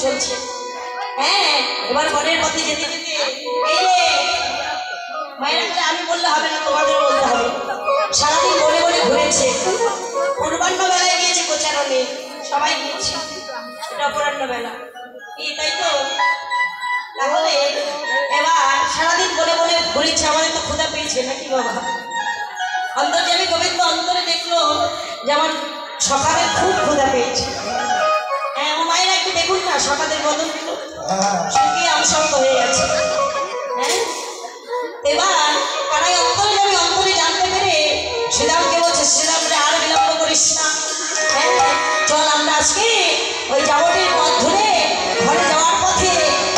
চলছে। হ্যাঁ, এবার বনের পথে যেতে যেতে এই রে মায়েরা, আমি বললে হবে না, তোমাদের বলতে হবে। সারাদিন বনে বনে ঘুরেছে, পূর্বাহ্ন বেলায় গিয়েছে গোচারণে, সবাই গিয়েছে, এটা অপরাহ্ন বেলা, তাই তো? তাহলে এবার সারাদিন বনে বনে ঘুরেছে, আমাদের তো ক্ষুধা পেয়েছে নাকি বাবা? অন্তর্যামী গোবিন্দ অন্তরে দেখলো যে আমার সকালে খুব ক্ষুধা পেয়েছে। হ্যাঁ, ও মায়েরা একটু দেখুন না, সকালের বদনগুলো শুকিয়ে আমসঙ্গ হয়ে গেছে। হ্যাঁ, এবার কারাই অন্তর্যামী অন্তরে জানতে পেরে শ্রীরামকে বলছে, শ্রীরাম রে আর বিলম্ব করিস না, হ্যাঁ চল আমরা আজকে ওই যাবতীয় পথ ধরে ঘরে যাওয়ার পথে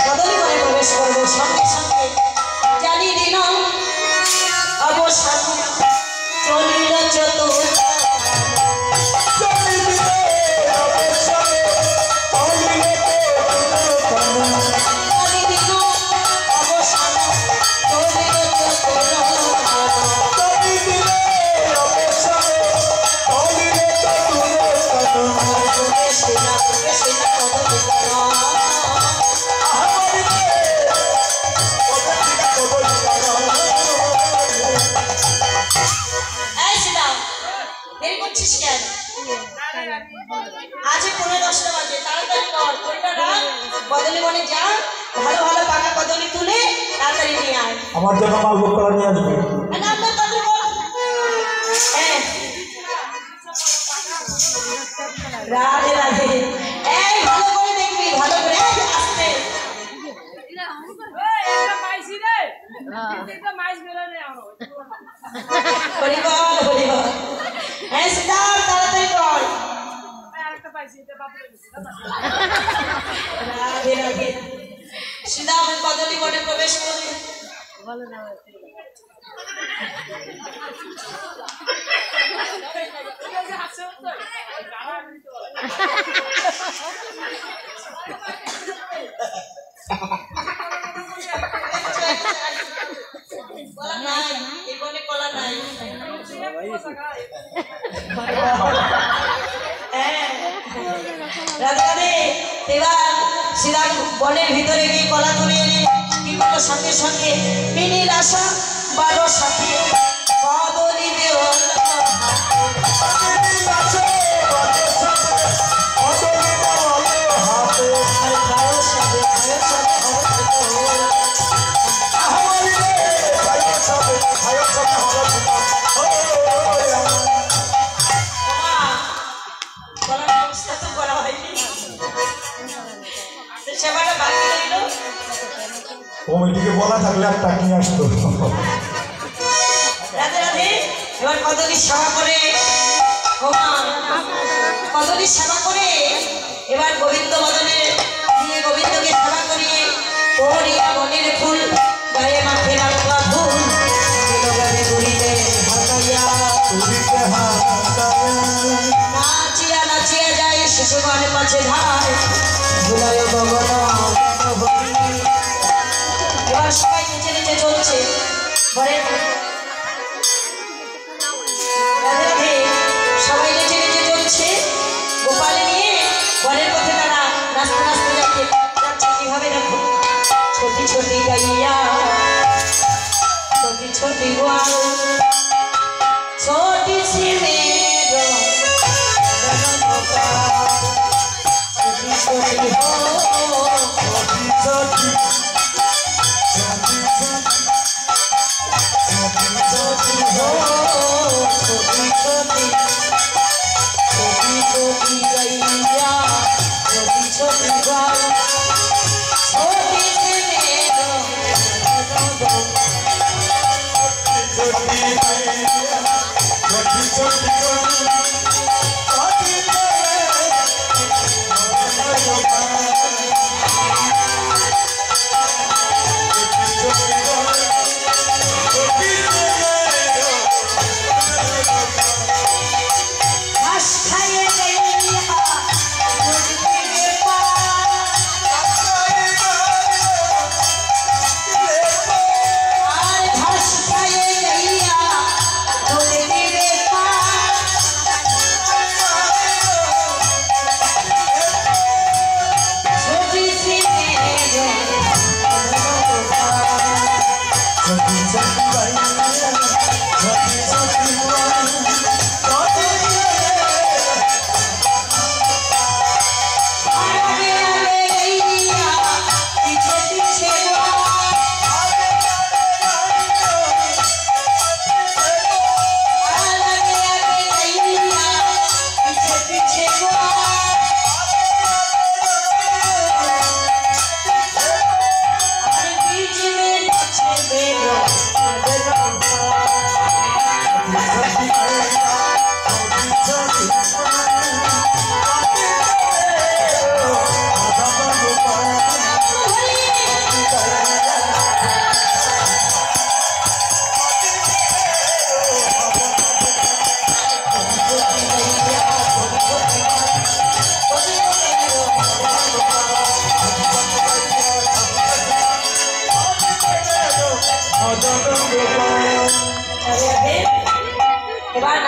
কদলী বনে প্রবেশ করবো। সঙ্গে সঙ্গে জানি দিন অবসান চলিল চতুর আজ 10:15 বাজে, তাড়াতাড়ি কর, কদলী বনে যা, ভালো ভালো পাকা কদলী তুলে তাড়াতাড়ি নিয়ে আয়। আমার জন্য মালভোগ কলা নিয়ে আসবে। রাধে রাধে, এই ভালো করে দেখবি, ভালো করে আসতে। হ্যাঁ সিদ্ধার্থ, তাড়াতাড়ি কর। রাধে রাধে, শ্রীরাম কদলী বনে প্রবেশ করে শ্রীরাম বনের ভিতরে গিয়ে কলা তুলে এনে কি করলো, সঙ্গে সঙ্গে মিনির আশা 12 সাথে কদলী দেওয়াল কমিটিকে বলা থাকলে একটা নিয়ে আসতো। রাধে রাধে, এবার কদলীর সেবা করে, কদলীর সেবা করে এবার গোবিন্দ বদনে দিয়ে গোবিন্দকে সেবা করিয়ে করিয়া বনের ফুল গায়ে মাখে রাখা ফুল নাচিয়া নাচিয়া যায় শিশুগণ পাছে ধার ভুলায় গগন। এবার সবাই নিচে নিচে চলছে বনের, রাধে রাধে, সবাই নিচে নিচে চলছে গোপাল নিয়ে বনের পথে, তারা নাচতে নাচতে যাচ্ছে। কিভাবে দেখো, ছোটি ছোটি গাইয়া ছোটি ছোটি গোয়াল ছোটি ছিনে ছোটি ছোটি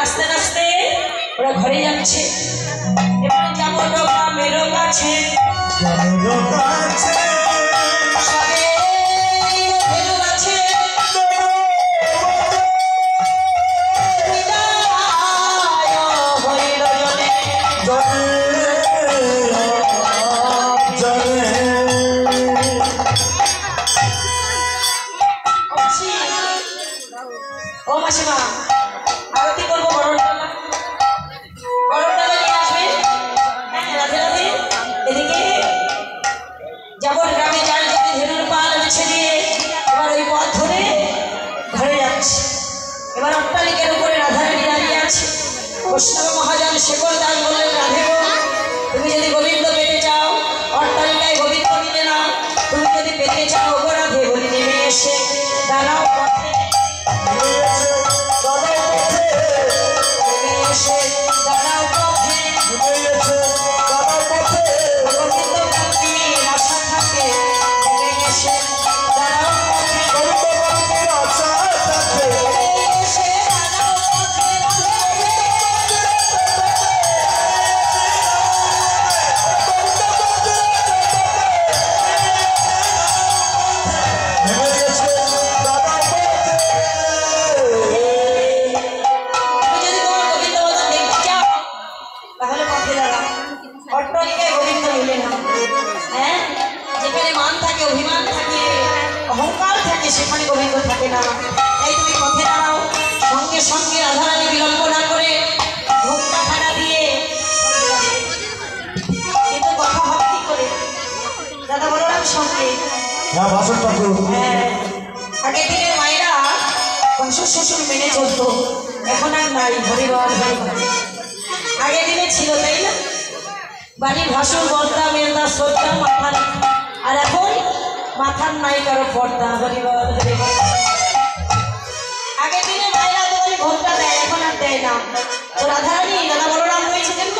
আস্তে আস্তে ওরা ঘরে যাচ্ছে। এবারে যাবো গ্রামের কাছে, সবে ভেলু গাছে ও মাসিমা আরতি করবো গরম ডালা, গরম ডালা নিয়ে আসবে। হ্যাঁ রাধে রাধে। এদিকে যাবর গ্রামে যার যদি ধেনুর পাল বেছে দিয়ে এবার ওই পথ ধরে ঘরে যাচ্ছে। এবার অট্টালিকের উপরে রাধারানী দাঁড়িয়ে আছে। বৈষ্ণব মহাজন শেখর দাস বললেন, রাধে গো, তুমি যদি গোবিন্দ পেতে চাও অট্টালিকায় গোবিন্দ মিলে না, তুমি যদি পেতে চাও গো রাধে বলি নেমে এসে দাঁড়াও পথে, দাঁড়াও পথে, গোবিন্দ ভক্তি আশা থাকে, নেমে এসে দাঁড়াও পথে, এসে দাঁড়াও পথে, তুমি যদি তোমার গোবিন্দ বদন দেখতে চাও তাহলে পথে দাঁড়াও। অট্টালিকায় গোবিন্দ মিলে না। হ্যাঁ, যেখানে মান থাকে, অভিমান থাকে, অহংকার থাকে, সেখানে গোবিন্দ থাকে না। তাই তুমি পথে দাঁড়াও। সঙ্গে সঙ্গে রাধারানী বিলম্ব না করে ঘোমটা খাড়া দিয়ে, কিন্তু কথা হবে কি করে দাদা বলরাম সঙ্গে? হ্যাঁ ভাষণ ঠাকুর। হ্যাঁ, আগের দিনের মায়েরা ভাসুর শ্বশুর মেনে চলতো, এখন আর নাই। হরিবার হরিবার আগের দিনে ছিল, তাই না? বাড়ির ভাসুর বর্দা মেয়েদা শ্রদ্ধা মাথার, আর এখন মাথার নাই কারো পর্দা। হরিবার হরিবার। আগের দিনে মায়েরা তো বলে ঘোমটা দেয়, এখন আর দেয় না। তো রাধারানী দাদা বলরাম হয়েছে জন্য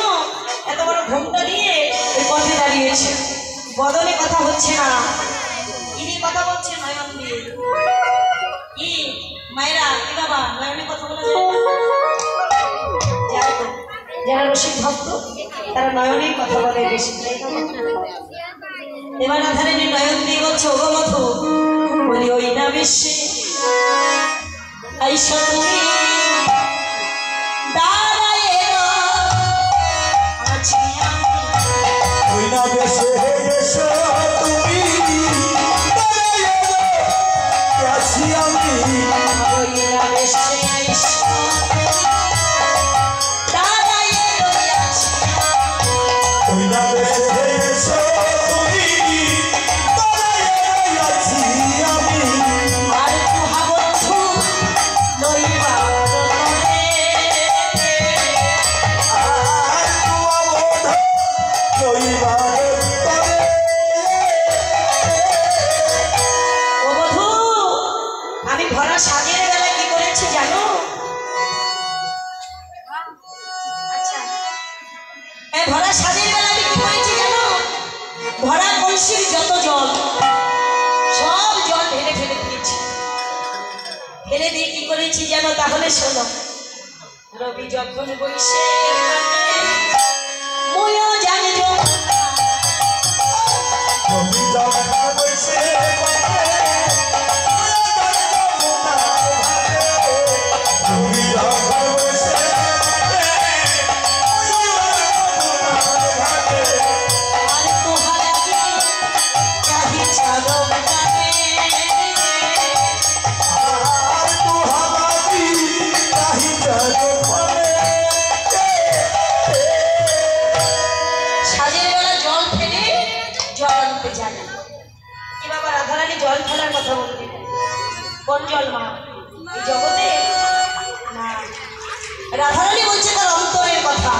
এত বড় ঘোমটা দিয়ে ওই পথে দাঁড়িয়েছে। বদলে কথা হচ্ছে না, ইনি কথা বলছে নয়ন দিয়ে। কি মায়েরা, কি বাবা, নয়নে কথা বলা যায় না? যায় তো। যারা রসিক ভক্ত তারা নয়নেই কথা বলে বেশি। এবার রাধারানী নয়ন দিয়ে বলছে, ওগো মধু বলি ওই না বেশি আইসা তুমি দাঁড়ায় আছি আমি, ওই না দেশে এসো তুমি, আছি আমি। ওই না বেশি আইসা দাঁড়ায় আছি, ওই না দেশে এসো তুমি, আছি আমি। আর তুহা বন্ধু লইবার তরে, আর তোমা বোধ লইবার তরে। ও বধূ, আমি ভরা সাজের বেলা কি করেছি জানো? আচ্ছা, এই ভরা সাজের বেলা আমি কি করেছি জানো? ভরা কলসির যত জল সব জল ঢেলে ফেলে দিয়েছি। ফেলে দিয়ে কি করেছি জানো? তাহলে শোনো। রবি যখন বইসে ময়ও জানি তুমি যখন বসে তুমি যখন বসে আর তোহারা কি চাহি ছাগল কানে, আর তো হামাদি নাহি জানো পারে। সাজের বেলা জল ফেলে জল আনতে জানে। কি বাবা, রাধারানী জল ফেলার কথা বলতে কোন জল মা? এই জগতে না, রাধারানী বলছে তার অন্তরের কথা।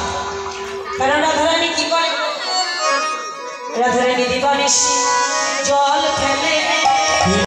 কারণ রাধারানী কি করে? রাধারানী দিবানিশি জল ফেলে